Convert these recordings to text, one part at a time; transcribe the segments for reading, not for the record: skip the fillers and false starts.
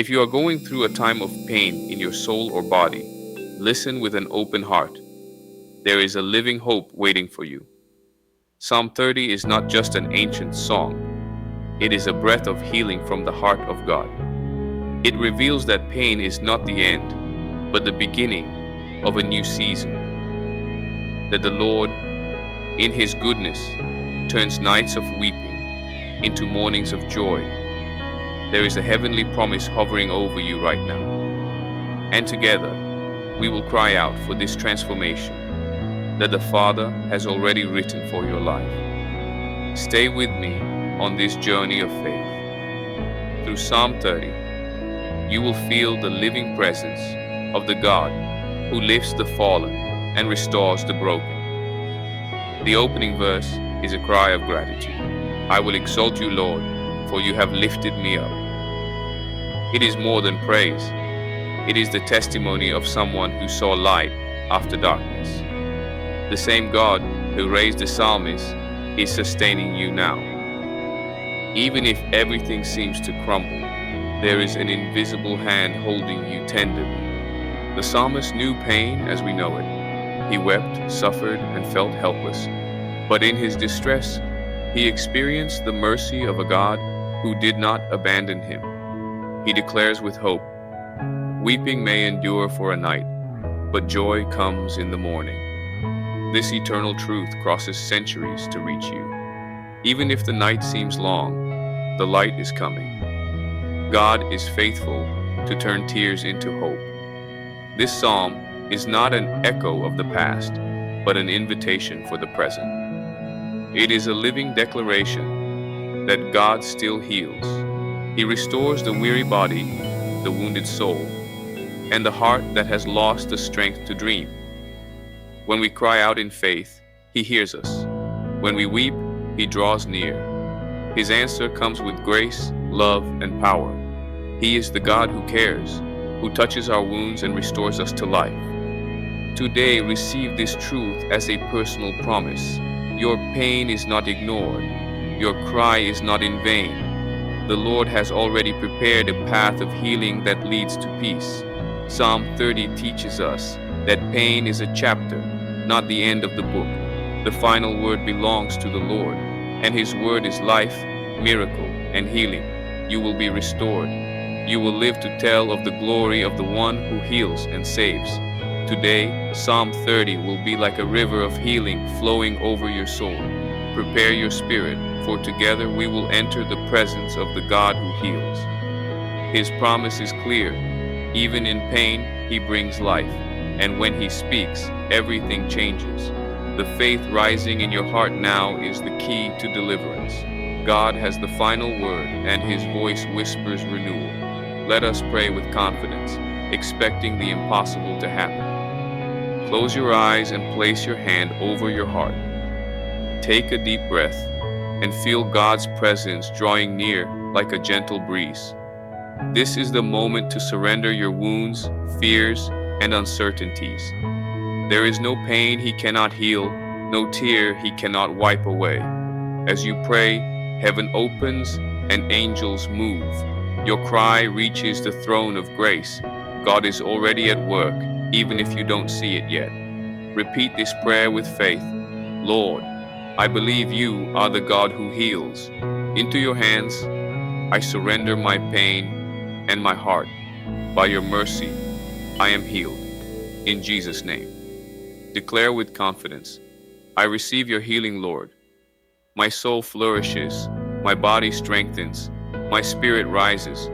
If you are going through a time of pain in your soul or body, listen with an open heart. There is a living hope waiting for you. Psalm 30 is not just an ancient song, it is a breath of healing from the heart of God. It reveals that pain is not the end, but the beginning of a new season. That the Lord, in His goodness, turns nights of weeping into mornings of joy. There is a heavenly promise hovering over you right now. And together, we will cry out for this transformation that the Father has already written for your life. Stay with me on this journey of faith. Through Psalm 30, you will feel the living presence of the God who lifts the fallen and restores the broken. The opening verse is a cry of gratitude. I will exalt you, Lord, for you have lifted me up. It is more than praise. It is the testimony of someone who saw light after darkness. The same God who raised the psalmist is sustaining you now. Even if everything seems to crumble, there is an invisible hand holding you tenderly. The psalmist knew pain as we know it. He wept, suffered, and felt helpless. But in his distress, he experienced the mercy of a God who did not abandon him. He declares with hope, "Weeping may endure for a night, but joy comes in the morning." This eternal truth crosses centuries to reach you. Even if the night seems long, the light is coming. God is faithful to turn tears into hope. This psalm is not an echo of the past, but an invitation for the present. It is a living declaration that God still heals. He restores the weary body, the wounded soul, and the heart that has lost the strength to dream. When we cry out in faith, He hears us. When we weep, He draws near. His answer comes with grace, love, and power. He is the God who cares, who touches our wounds and restores us to life. Today, receive this truth as a personal promise. Your pain is not ignored. Your cry is not in vain. The Lord has already prepared a path of healing that leads to peace. Psalm 30 teaches us that pain is a chapter, not the end of the book. The final word belongs to the Lord, and His word is life, miracle, and healing. You will be restored. You will live to tell of the glory of the one who heals and saves. Today, Psalm 30 will be like a river of healing flowing over your soul. Prepare your spirit, for together we will enter the presence of the God who heals. His promise is clear. Even in pain, He brings life, and when He speaks, everything changes. The faith rising in your heart now is the key to deliverance. God has the final word, and His voice whispers renewal. Let us pray with confidence, expecting the impossible to happen. Close your eyes and place your hand over your heart. Take a deep breath and feel God's presence drawing near like a gentle breeze. This is the moment to surrender your wounds, fears, and uncertainties. There is no pain He cannot heal, no tear He cannot wipe away. As you pray, heaven opens and angels move. Your cry reaches the throne of grace. God is already at work, even if you don't see it yet. Repeat this prayer with faith. Lord, I believe you are the God who heals. Into your hands, I surrender my pain and my heart. By your mercy, I am healed. In Jesus' name. Declare with confidence, I receive your healing, Lord. My soul flourishes, my body strengthens, my spirit rises.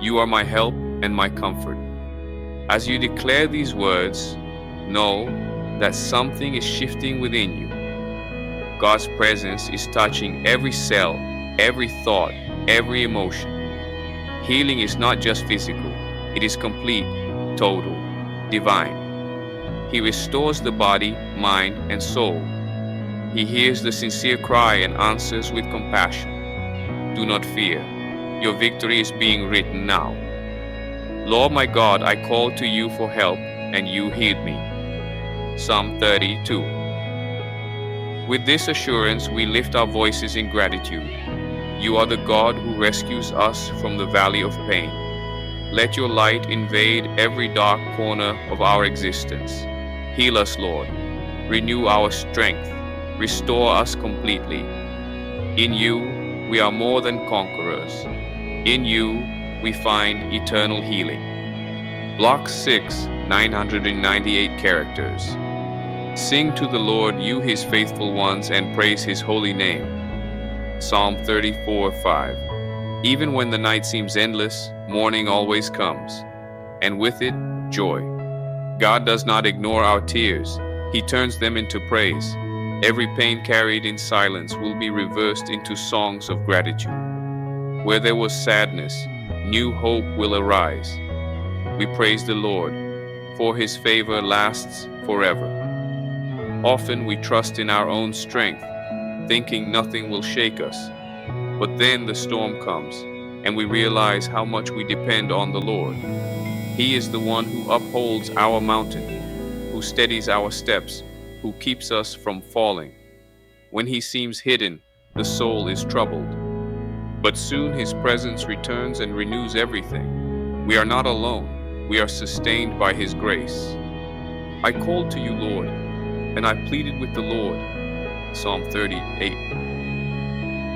You are my help and my comfort. As you declare these words, know that something is shifting within you. God's presence is touching every cell, every thought, every emotion. Healing is not just physical, it is complete, total, divine. He restores the body, mind, and soul. He hears the sincere cry and answers with compassion. Do not fear. Your victory is being written now. Lord my God, I called to you for help, and you healed me. Psalm 32. With this assurance, we lift our voices in gratitude. You are the God who rescues us from the valley of pain. Let your light invade every dark corner of our existence. Heal us, Lord. Renew our strength. Restore us completely. In you, we are more than conquerors. In you, we find eternal healing. Block 6, 998 characters. Sing to the Lord, you his faithful ones, and praise his holy name. Psalm 34:5. Even when the night seems endless, morning always comes, and with it, joy. God does not ignore our tears. He turns them into praise. Every pain carried in silence will be reversed into songs of gratitude. Where there was sadness, new hope will arise. We praise the Lord, for his favor lasts forever. Often we trust in our own strength, thinking nothing will shake us. But then the storm comes, and we realize how much we depend on the Lord. He is the one who upholds our mountain, who steadies our steps, who keeps us from falling. When he seems hidden, the soul is troubled. But soon his presence returns and renews everything. We are not alone. We are sustained by his grace. I called to you, Lord, and I pleaded with the Lord. Psalm 38.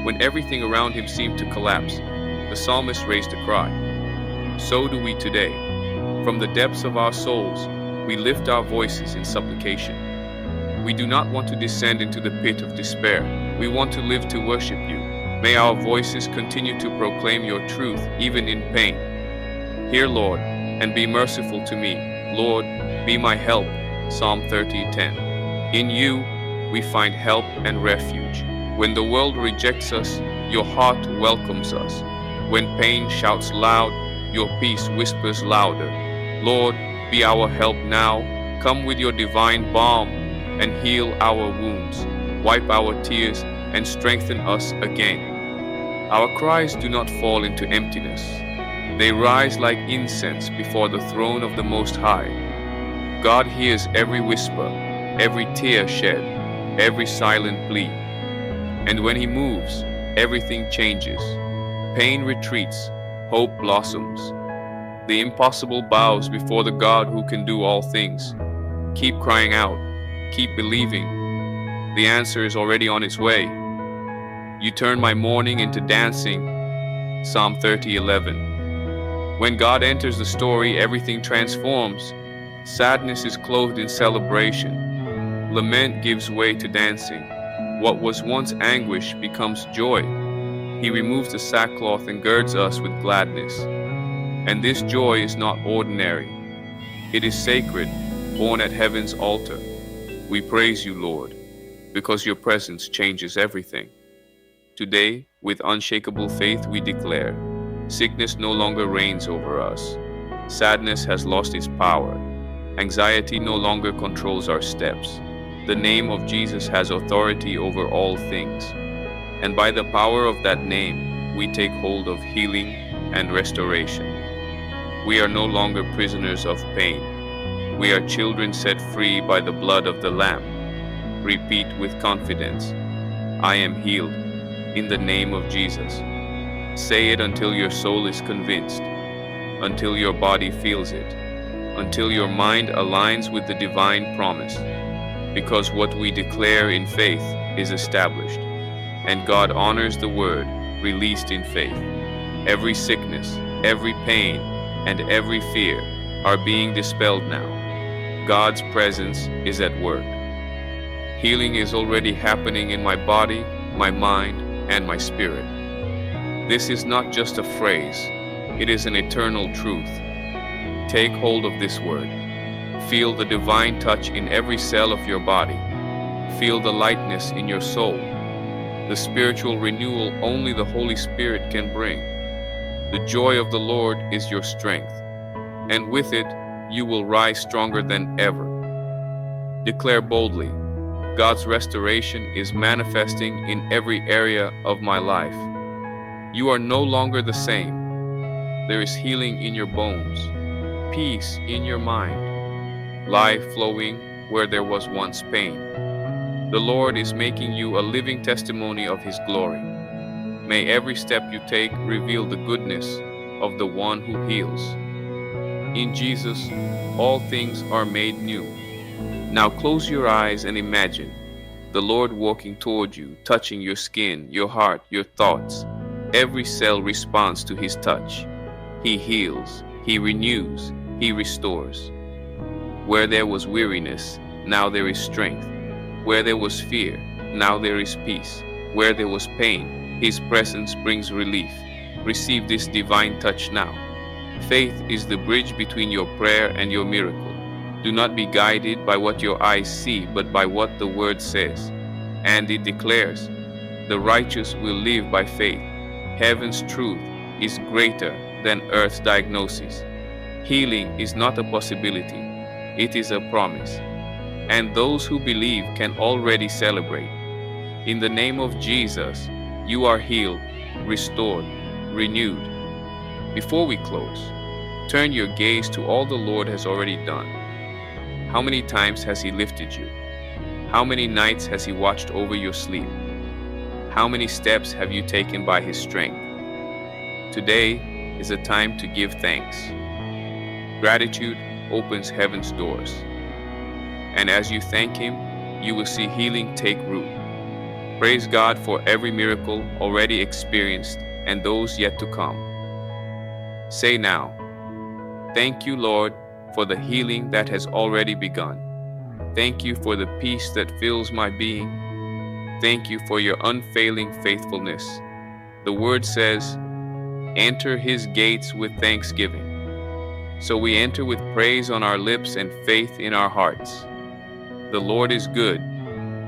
When everything around him seemed to collapse, the psalmist raised a cry. So do we today. From the depths of our souls, we lift our voices in supplication. We do not want to descend into the pit of despair. We want to live to worship you. May our voices continue to proclaim your truth even in pain. Hear, Lord, and be merciful to me. Lord, be my help. Psalm 30:10. In you, we find help and refuge. When the world rejects us, your heart welcomes us. When pain shouts loud, your peace whispers louder. Lord, be our help now. Come with your divine balm and heal our wounds. Wipe our tears and strengthen us again. Our cries do not fall into emptiness. They rise like incense before the throne of the Most High. God hears every whisper, every tear shed, every silent plea. And when he moves, everything changes. Pain retreats, hope blossoms. The impossible bows before the God who can do all things. Keep crying out, keep believing. The answer is already on its way. You turn my mourning into dancing. Psalm 30:11. When God enters the story, everything transforms. Sadness is clothed in celebration. Lament gives way to dancing. What was once anguish becomes joy. He removes the sackcloth and girds us with gladness. And this joy is not ordinary. It is sacred, born at heaven's altar. We praise you, Lord, because your presence changes everything. Today, with unshakable faith, we declare, sickness no longer reigns over us. Sadness has lost its power. Anxiety no longer controls our steps. The name of Jesus has authority over all things. And by the power of that name, we take hold of healing and restoration. We are no longer prisoners of pain. We are children set free by the blood of the Lamb. Repeat with confidence, I am healed in the name of Jesus. Say it until your soul is convinced, until your body feels it, until your mind aligns with the divine promise. Because what we declare in faith is established, and God honors the word released in faith. Every sickness, every pain, and every fear are being dispelled now. God's presence is at work. Healing is already happening in my body, my mind, and my spirit. This is not just a phrase, it is an eternal truth. Take hold of this word. Feel the divine touch in every cell of your body. Feel the lightness in your soul. The spiritual renewal only the Holy Spirit can bring. The joy of the Lord is your strength, and with it, you will rise stronger than ever. Declare boldly, God's restoration is manifesting in every area of my life. You are no longer the same. There is healing in your bones, peace in your mind, life flowing where there was once pain. The Lord is making you a living testimony of His glory. May every step you take reveal the goodness of the one who heals. In Jesus, all things are made new. Now close your eyes and imagine the Lord walking toward you, touching your skin, your heart, your thoughts. Every cell responds to His touch. He heals, He renews, He restores. Where there was weariness, now there is strength. Where there was fear, now there is peace. Where there was pain, His presence brings relief. Receive this divine touch now. Faith is the bridge between your prayer and your miracle. Do not be guided by what your eyes see, but by what the Word says. And it declares, the righteous will live by faith. Heaven's truth is greater than earth's diagnosis. Healing is not a possibility, it is a promise. And those who believe can already celebrate. In the name of Jesus, you are healed, restored, renewed. Before we close, turn your gaze to all the Lord has already done. How many times has He lifted you? How many nights has He watched over your sleep? How many steps have you taken by His strength? Today is a time to give thanks. Gratitude opens heaven's doors. And as you thank Him, you will see healing take root. Praise God for every miracle already experienced and those yet to come. Say now, thank you, Lord, for the healing that has already begun. Thank you for the peace that fills my being. Thank you for your unfailing faithfulness. The Word says, enter His gates with thanksgiving. So we enter with praise on our lips and faith in our hearts. The Lord is good.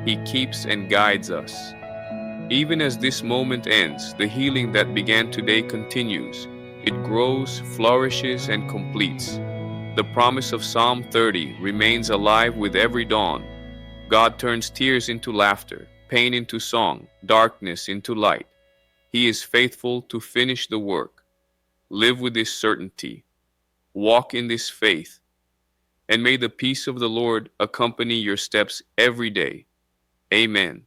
He keeps and guides us. Even as this moment ends, the healing that began today continues. It grows, flourishes, and completes. The promise of Psalm 30 remains alive with every dawn. God turns tears into laughter, pain into song, darkness into light. He is faithful to finish the work. Live with this certainty. Walk in this faith. And may the peace of the Lord accompany your steps every day. Amen.